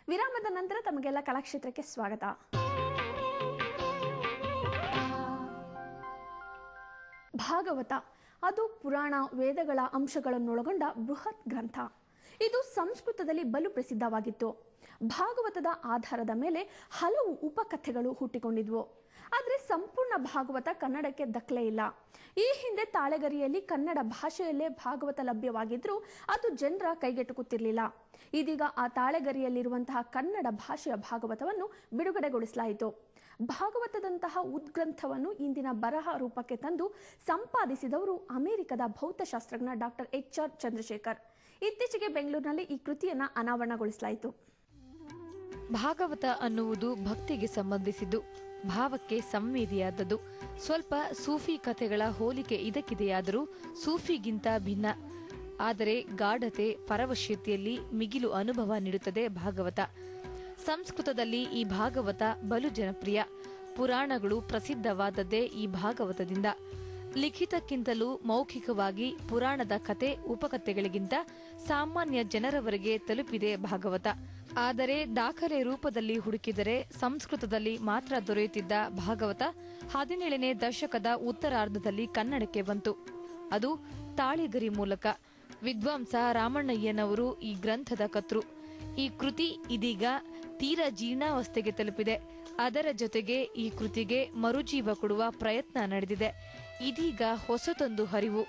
ವಿರಾಮದ ನಂತರ ತಮಗೆಲ್ಲ ಕಲಾಕ್ಷೇತ್ರಕ್ಕೆ ಸ್ವಾಗತ. ಭಾಗವತ ಅದು ಪುರಾಣ ವೇದಗಳ ಅಂಶಗಳನ್ನೊಳಗೊಂಡ ಬೃಹತ್ ಗ್ರಂಥ. ಇದು ಸಂಸ್ಕೃತದಲ್ಲಿ ಬಲು ಪ್ರಸಿದ್ಧವಾಗಿತ್ತು. ಭಾಗವತದ ಆಧಾರದ ಮೇಲೆ ಹಲವು ಉಪಕಥೆಗಳು ಹುಟ್ಟಿಕೊಂಡಿದ್ವು. ಆದರೆ ಸಂಪೂರ್ಣ ಭಾಗವತ ಕನ್ನಡಕ್ಕೆ ದಕ್ಕಲೇ ಇಲ್ಲ. ಈ ಹಿಂದೆ ತಾಳೆಗರಿಯಲ್ಲಿ ಕನ್ನಡ ಭಾಷೆಯಲ್ಲೇ ಭಾಗವತ ಲಭ್ಯವಾಗಿದ್ರೂ ಅದು ಜನರ ಕೈಗೆಟುಕುತ್ತಿರಲಿಲ್ಲ. ಇದೀಗ ಆ ತಾಳೆಗರಿಯಲ್ಲಿರುವಂತಹ ಕನ್ನಡ ಭಾಷೆಯ ಭಾಗವತವನ್ನು ಬಿಡುಗಡೆಗೊಳಿಸಲಾಯಿತು. ಭಾಗವತದಂತಹ ಉದ್ಗ್ರಂಥವನ್ನು ಇಂದಿನ ಬರಹ ರೂಪಕ್ಕೆ ತಂದು ಸಂಪಾದಿಸಿದವರು ಅಮೆರಿಕದ ಭೌತಶಾಸ್ತ್ರಜ್ಞ ಡಾಕ್ಟರ್ HR ಚಂದ್ರಶೇಖರ್. ಇತ್ತೀಚೆಗೆ ಬೆಂಗಳೂರಿನಲ್ಲಿ ಈ ಕೃತಿಯನ್ನ ಅನಾವರಣಗೊಳಿಸಲಾಯಿತು. ಭಾಗವತ ಅನ್ನುವುದು ಭಕ್ತಿಗೆ ಸಂಬಂಧಿಸಿದ್ದು, ಭಾವಕ್ಕೆ ಸಂವೇದಿಯಾದದ್ದು. ಸ್ವಲ್ಪ ಸೂಫಿ ಕಥೆಗಳ ಹೋಲಿಕೆ ಇದಕ್ಕಿದೆಯಾದರೂ ಸೂಫಿಗಿಂತ ಭಿನ್ನ. ಆದರೆ ಗಾಢತೆ ಪರವಶ್ಯತೆಯಲ್ಲಿ ಮಿಗಿಲು ಅನುಭವ ನೀಡುತ್ತದೆ ಭಾಗವತ. ಸಂಸ್ಕೃತದಲ್ಲಿ ಈ ಭಾಗವತ ಬಲು ಜನಪ್ರಿಯ. ಪುರಾಣಗಳು ಪ್ರಸಿದ್ಧವಾದದ್ದೇ ಈ ಭಾಗವತದಿಂದ. ಲಿಖಿತಕ್ಕಿಂತಲೂ ಮೌಖಿಕವಾಗಿ ಪುರಾಣದ ಕತೆ ಉಪಕಥೆಗಳಿಗಿಂತ ಸಾಮಾನ್ಯ ಜನರವರೆಗೆ ತಲುಪಿದೆ ಭಾಗವತ. ಆದರೆ ದಾಖಲೆ ರೂಪದಲ್ಲಿ ಹುಡುಕಿದರೆ ಸಂಸ್ಕೃತದಲ್ಲಿ ಮಾತ್ರ ದೊರೆಯುತ್ತಿದ್ದ ಭಾಗವತ 17ನೇ ದಶಕದ ಉತ್ತರಾರ್ಧದಲ್ಲಿ ಕನ್ನಡಕ್ಕೆ ಬಂತು. ಅದು ತಾಳೆಗರಿ ಮೂಲಕ. ವಿದ್ವಾಂಸ ರಾಮಣ್ಣಯ್ಯನವರು ಈ ಗ್ರಂಥದ ಕರ್ತೃ. ಈ ಕೃತಿ ಇದೀಗ ತೀರಾ ಜೀರ್ಣಾವಸ್ಥೆಗೆ ತಲುಪಿದೆ. ಅದರ ಜೊತೆಗೆ ಈ ಕೃತಿಗೆ ಮರುಜೀವ ಕೊಡುವ ಪ್ರಯತ್ನ ನಡೆದಿದೆ. ಇದೀಗ ಹೊಸತೊಂದು ಹರಿವು.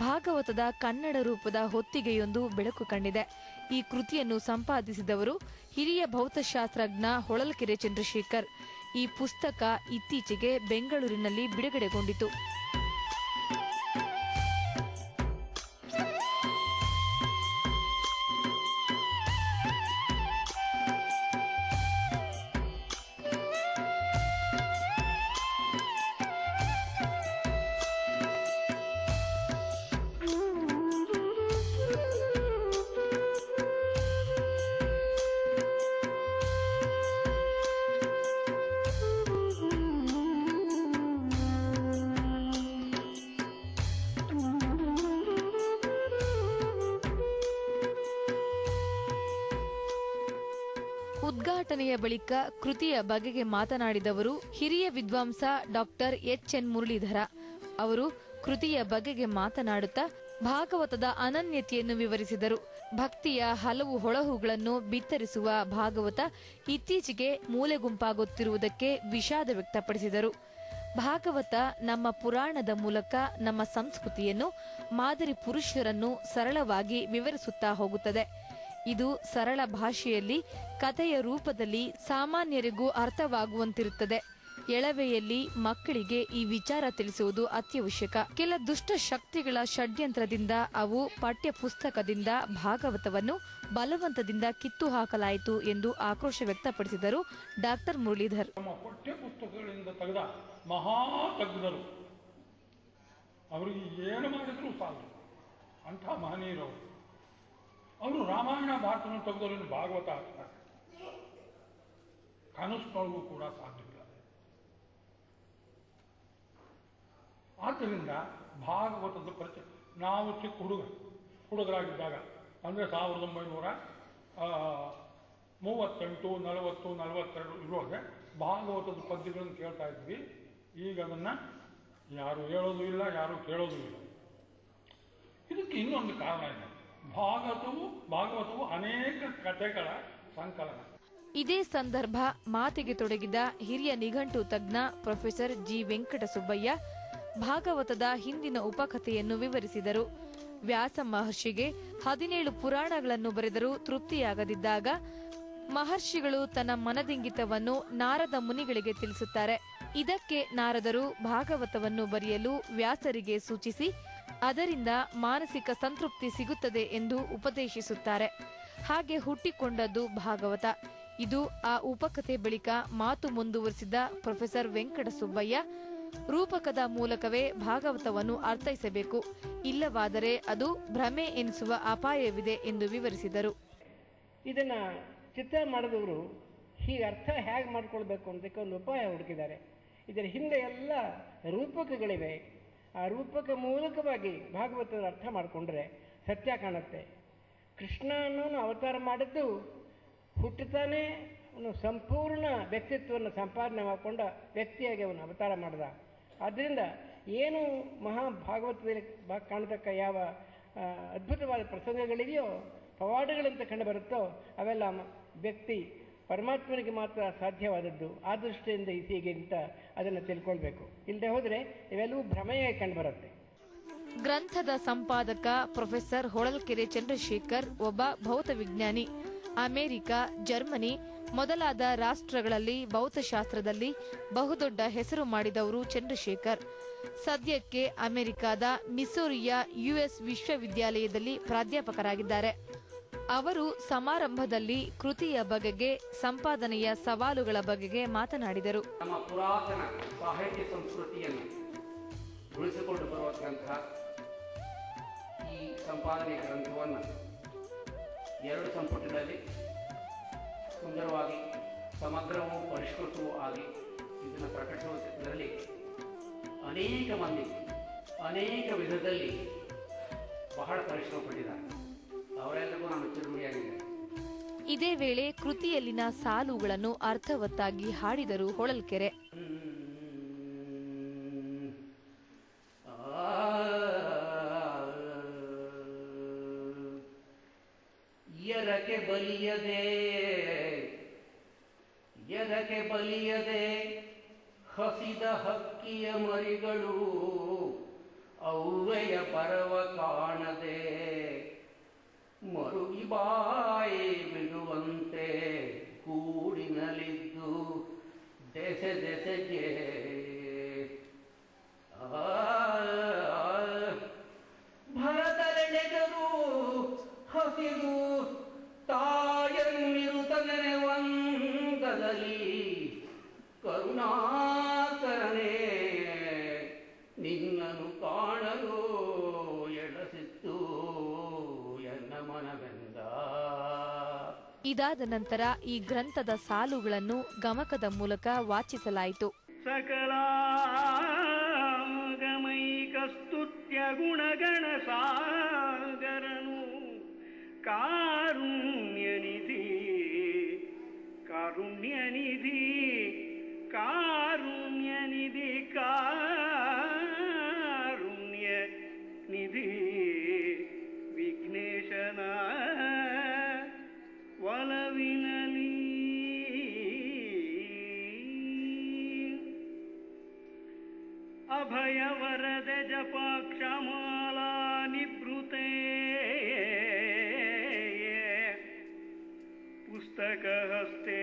ಭಾಗವತದ ಕನ್ನಡ ರೂಪದ ಹೊತ್ತಿಗೆಯೊಂದು ಬೆಳಕು ಕಂಡಿದೆ. ಈ ಕೃತಿಯನ್ನು ಸಂಪಾದಿಸಿದವರು ಹಿರಿಯ ಭೌತಶಾಸ್ತ್ರಜ್ಞ ಹೊಳಲ್ಕೆರೆ ಚಂದ್ರಶೇಖರ್. ಈ ಪುಸ್ತಕ ಇತ್ತೀಚೆಗೆ ಬೆಂಗಳೂರಿನಲ್ಲಿ ಬಿಡುಗಡೆಗೊಂಡಿತು. ಉದ್ಘಾಟನೆಯ ಬಳಿಕ ಕೃತಿಯ ಬಗೆಗೆ ಮಾತನಾಡಿದವರು ಹಿರಿಯ ವಿದ್ವಾಂಸ ಡಾಕ್ಟರ್ HN ಮುರಳೀಧರ. ಅವರು ಕೃತಿಯ ಬಗೆಗೆ ಮಾತನಾಡುತ್ತಾ ಭಾಗವತದ ಅನನ್ಯತೆಯನ್ನು ವಿವರಿಸಿದರು. ಭಕ್ತಿಯ ಹಲವು ಹೊಳಹುಗಳನ್ನು ಬಿತ್ತರಿಸುವ ಭಾಗವತ ಇತ್ತೀಚೆಗೆ ಮೂಲೆಗುಂಪಾಗುತ್ತಿರುವುದಕ್ಕೆ ವಿಷಾದ ವ್ಯಕ್ತಪಡಿಸಿದರು. ಭಾಗವತ ನಮ್ಮ ಪುರಾಣದ ಮೂಲಕ ನಮ್ಮ ಸಂಸ್ಕೃತಿಯನ್ನು, ಮಾದರಿ ಪುರುಷರನ್ನು ಸರಳವಾಗಿ ವಿವರಿಸುತ್ತಾ ಹೋಗುತ್ತದೆ. ಇದು ಸರಳ ಭಾಷೆಯಲ್ಲಿ ಕಥೆಯ ರೂಪದಲ್ಲಿ ಸಾಮಾನ್ಯರಿಗೂ ಅರ್ಥವಾಗುವಂತಿರುತ್ತದೆ. ಎಳವೆಯಲ್ಲಿ ಮಕ್ಕಳಿಗೆ ಈ ವಿಚಾರ ತಿಳಿಸುವುದು ಅತ್ಯವಶ್ಯಕ. ಕೆಲ ದುಷ್ಟ ಶಕ್ತಿಗಳ ಷಡ್ಯಂತ್ರದಿಂದ ಅವು ಪಠ್ಯ ಪುಸ್ತಕದಿಂದ ಭಾಗವತವನ್ನು ಬಲವಂತದಿಂದ ಕಿತ್ತು ಹಾಕಲಾಯಿತು ಎಂದು ಆಕ್ರೋಶ ವ್ಯಕ್ತಪಡಿಸಿದರು ಡಾಕ್ಟರ್ ಮುರಳೀಧರ್. ನಮ್ಮ ಪಠ್ಯ ಪುಸ್ತಕಗಳಿಂದ ತೆಗೆದ ಮಹಾ ತಜ್ಞರು, ಅವರಿಗೆ ಏನು ಮಾಡಿದ್ರು ಸಾಲದು ಅಂಥ ಮಹನೀಯರವರು. ಅವರು ರಾಮಾಯಣ ಭಾರತವನ್ನು ತೆಗೆದವರನ್ನು ಭಾಗವತ ಹಾಕ್ತಾರೆ. ಕನಸಿನೊಳಗೂ ಕೂಡ ಸಾಧ್ಯವಿಲ್ಲ. ಆದ್ದರಿಂದ ಭಾಗವತದ ಪರಿಚಯ ನಾವು ಚಿಕ್ಕ ಹುಡುಗರಾಗಿದ್ದಾಗ ಅಂದರೆ 1938, 40, 42 ಇರುವಾಗ ಭಾಗವತದ ಪದ್ಯಗಳನ್ನು ಕೇಳ್ತಾ ಇದ್ವಿ. ಈಗ ಅದನ್ನು ಯಾರು ಹೇಳೋದು ಇಲ್ಲ, ಯಾರು ಕೇಳೋದು ಇಲ್ಲ. ಇದಕ್ಕೆ ಇನ್ನೊಂದು ಕಾರಣ ಇದೆ. ಭಾಗವತವು ಅನೇಕ ಕಥೆಗಳ ಸಂಕಲನ. ಇದೇ ಸಂದರ್ಭ ಮಾತಿಗೆ ತೊಡಗಿದ ಹಿರಿಯ ನಿಘಂಟು ತಜ್ಞ ಪ್ರೊಫೆಸರ್ G. ವೆಂಕಟಸುಬ್ಬಯ್ಯ ಭಾಗವತದ ಹಿಂದಿನ ಉಪಕಥೆಯನ್ನು ವಿವರಿಸಿದರು. ವ್ಯಾಸ ಮಹರ್ಷಿಗೆ 17 ಪುರಾಣಗಳನ್ನು ಬರೆದರೂ ತೃಪ್ತಿಯಾಗದಿದ್ದಾಗ ಮಹರ್ಷಿಗಳು ತನ್ನ ಮನದಿಂಗಿತವನ್ನು ನಾರದ ಮುನಿಗಳಿಗೆ ತಿಳಿಸುತ್ತಾರೆ. ಇದಕ್ಕೆ ನಾರದರು ಭಾಗವತವನ್ನು ಬರೆಯಲು ವ್ಯಾಸರಿಗೆ ಸೂಚಿಸಿ ಅದರಿಂದ ಮಾನಸಿಕ ಸಂತೃಪ್ತಿ ಸಿಗುತ್ತದೆ ಎಂದು ಉಪದೇಶಿಸುತ್ತಾರೆ. ಹಾಗೆ ಹುಟ್ಟಿಕೊಂಡದ್ದು ಭಾಗವತ. ಇದು ಆ ಉಪಕಥೆ ಬಳಿಕ ಮಾತು ಮುಂದುವರಿಸಿದ ಪ್ರೊಫೆಸರ್ ವೆಂಕಟಸುಬ್ಬಯ್ಯ, ರೂಪಕದ ಮೂಲಕವೇ ಭಾಗವತವನ್ನು ಅರ್ಥೈಸಬೇಕು, ಇಲ್ಲವಾದರೆ ಅದು ಭ್ರಮೆ ಎನಿಸುವ ಅಪಾಯವಿದೆ ಎಂದು ವಿವರಿಸಿದರು. ಇದನ್ನ ಚಿತ್ರ ಮಾಡಿದವರು ಹೀಗೆ ಅರ್ಥ ಹೇಗೆ ಮಾಡ್ಕೊಳ್ಬೇಕು ಅಂತಕ್ಕೆ ಒಂದು ಉಪಾಯ ಹುಡುಕಿದ್ದಾರೆ. ಇದರ ಹಿಂದೆ ಎಲ್ಲ ರೂಪಕಗಳಿವೆ. ಆ ರೂಪಕ ಮೂಲಕವಾಗಿ ಭಾಗವತದ ಅರ್ಥ ಮಾಡಿಕೊಂಡ್ರೆ ಸತ್ಯ ಕಾಣುತ್ತೆ. ಕೃಷ್ಣನನ್ನು ಅವತಾರ ಮಾಡಿದ್ದು ಹುಟ್ಟುತ್ತಾನೆ ಅವನು ಸಂಪೂರ್ಣ ವ್ಯಕ್ತಿತ್ವವನ್ನು ಸಂಪಾದನೆ ಮಾಡಿಕೊಂಡ ವ್ಯಕ್ತಿಯಾಗಿ ಅವನು ಅವತಾರ ಮಾಡಿದ. ಆದ್ದರಿಂದ ಏನು ಮಹಾಭಾಗವತದಲ್ಲಿ ಕಾಣತಕ್ಕ ಯಾವ ಅದ್ಭುತವಾದ ಪ್ರಸಂಗಗಳಿದೆಯೋ, ಪವಾಡಗಳಂತ ಕಂಡುಬರುತ್ತೋ, ಅವೆಲ್ಲ ವ್ಯಕ್ತಿ ಪರಮಾತ್ಮನಿಗೆ ಮಾತ್ರ ಸಾಧ್ಯವಾದದ್ದು. ಆ ದೃಷ್ಟಿಯಿಂದ ಹೀಗೆ ಅಂತ ಅದನ್ನು ತಿಳ್ಕೊಳ್ಬೇಕು. ಇಲ್ಲದೆ ಹೋದರೆ ಇವೆಲ್ಲವೂ ಭ್ರಮೆಯಾಗಿ ಕಂಡುಬರುತ್ತೆ. ಗ್ರಂಥದ ಸಂಪಾದಕ ಪ್ರೊಫೆಸರ್ ಹೊಳಲ್ಕೆರೆ ಚಂದ್ರಶೇಖರ್ ಒಬ್ಬ ಭೌತವಿಜ್ಞಾನಿ. ಅಮೆರಿಕ, ಜರ್ಮನಿ ಮೊದಲಾದ ರಾಷ್ಟ್ರಗಳಲ್ಲಿ ಭೌತಶಾಸ್ತ್ರದಲ್ಲಿ ಬಹುದೊಡ್ಡ ಹೆಸರು ಮಾಡಿದವರು ಚಂದ್ರಶೇಖರ್. ಸದ್ಯಕ್ಕೆ ಅಮೆರಿಕದ ಮಿಸೂರಿಯ ಯುಎಸ್ ವಿಶ್ವವಿದ್ಯಾಲಯದಲ್ಲಿ ಪ್ರಾಧ್ಯಾಪಕರಾಗಿದ್ದಾರೆ. ಅವರು ಸಮಾರಂಭದಲ್ಲಿ ಕೃತಿಯ ಬಗೆಗೆ, ಸಂಪಾದನೆಯ ಸವಾಲುಗಳ ಬಗೆಗೆ ಮಾತನಾಡಿದರು. ನಮ್ಮ ಪುರಾತನ ಸಾಹಿತ್ಯ ಸಂಸ್ಕೃತಿಯನ್ನು ಉಳಿಸಿಕೊಂಡು ಬರುವಂತಹ ಈ ಸಂಪಾದನೆ ಗ್ರಂಥವನ್ನು 2 ಸಂಪುಟಗಳಲ್ಲಿ ಸುಂದರವಾಗಿ ಸಮಗ್ರವೂ ಪರಿಷ್ಕೃತವೂ ಆಗಿ ಇದನ್ನು ಪ್ರಕಟಿಸುವುದರಲ್ಲಿ ಅನೇಕ ಮಂದಿ ಅನೇಕ ವಿಧದಲ್ಲಿ ಬಹಳ ಪರಿಶ್ರಮ ಪಟ್ಟಿದ್ದಾರೆ. ಅವರೆಲ್ಲರಿಗೂ ನಾನು ಚಿರುಮುಡಿಯಾಗಿದೆ. ಇದೇ ವೇಳೆ ಕೃತಿಯಲ್ಲಿನ ಸಾಲುಗಳನ್ನು ಅರ್ಥವತ್ತಾಗಿ ಹಾಡಿದರು ಹೊಳಲ್ಕೆರೆ. ಎದಕ್ಕೆ ಬಲಿಯದೆ ಹಸಿದ ಹಕ್ಕಿಯ ಮರಿಗಳು ಅವ್ವೆಯ ಪರವ ಕಾಣದೆ ಮರುಗಿ ಬಾಯಿ ಬಿಡುವಂತೆ ಕೂಡಿನಲ್ಲಿದ್ದು ದೆಸೆ ದೆಸೆಗೆ ಭರತರೆಡೆಗರು ಹಸಿದು ತಾಯನ್ನಿರುತ್ತನೆ ವಂಗದಲ್ಲಿ ಕರುಣಾಕರನೇ ನಿನ್ನನು ಕಾಣಲು ಎಳಸಿತ್ತು ಎನ್ನ ಮನವೆಂದ. ಇದಾದ ನಂತರ ಈ ಗ್ರಂಥದ ಸಾಲುಗಳನ್ನು ಗಮಕದ ಮೂಲಕ ವಾಚಿಸಲಾಯಿತು. ಸಕಲಾಗಮೈಕಸ್ತುತ್ಯ ಗುಣಗಣ ಸಾಗರನು ಕಾರುಣ್ಯನಿಧಿ ಕಾರುಣ್ಯನಿಧಿ ಕಾರುಣ್ಯನಿಧಿ ಕಾರುಣ್ಯನಿಧಿ ವಿಘ್ನೇಶನ ಒಲವಿನಲಿ ಅಭಯವರದ ಜಪಾಕ್ಷಮಾಲಾ ನಿಭೃತೆ ಪುಸ್ತಕಹಸ್ತೆ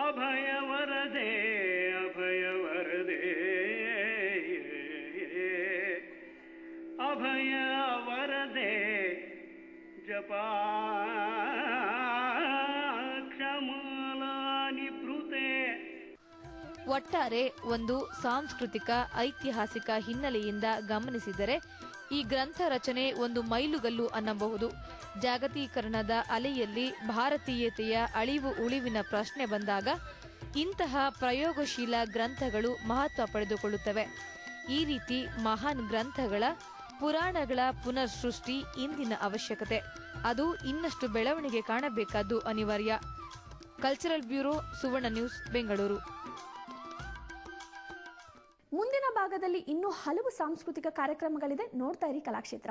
ಅಭಯವರದೆ ಅಭಯವರದೆ ಅಭಯವರದೆ ಜಪಾಕ್ಷಮಾಲಾ ನಿಭೃತೆ. ಒಟ್ಟಾರೆ ಒಂದು ಸಾಂಸ್ಕೃತಿಕ ಐತಿಹಾಸಿಕ ಹಿನ್ನೆಲೆಯಿಂದ ಗಮನಿಸಿದರೆ ಈ ಗ್ರಂಥ ರಚನೆ ಒಂದು ಮೈಲುಗಲ್ಲು ಅನ್ನಬಹುದು. ಜಾಗತೀಕರಣದ ಅಲೆಯಲ್ಲಿ ಭಾರತೀಯತೆಯ ಅಳಿವು ಉಳಿವಿನ ಪ್ರಶ್ನೆ ಬಂದಾಗ ಇಂತಹ ಪ್ರಯೋಗಶೀಲ ಗ್ರಂಥಗಳು ಮಹತ್ವ ಪಡೆದುಕೊಳ್ಳುತ್ತವೆ. ಈ ರೀತಿ ಮಹಾನ್ ಗ್ರಂಥಗಳ, ಪುರಾಣಗಳ ಪುನರ್ ಸೃಷ್ಟಿ ಇಂದಿನ ಅವಶ್ಯಕತೆ. ಅದು ಇನ್ನಷ್ಟು ಬೆಳವಣಿಗೆ ಕಾಣಬೇಕಾದ್ದು ಅನಿವಾರ್ಯ. ಕಲ್ಚರಲ್ ಬ್ಯೂರೋ, ಸುವರ್ಣ ನ್ಯೂಸ್, ಬೆಂಗಳೂರು. ಮುಂದಿನ ಭಾಗದಲ್ಲಿ ಇನ್ನೂ ಹಲವು ಸಾಂಸ್ಕೃತಿಕ ಕಾರ್ಯಕ್ರಮಗಳಿದೆ. ನೋಡ್ತಾ ಇರಿ ಕಲಾಕ್ಷೇತ್ರ.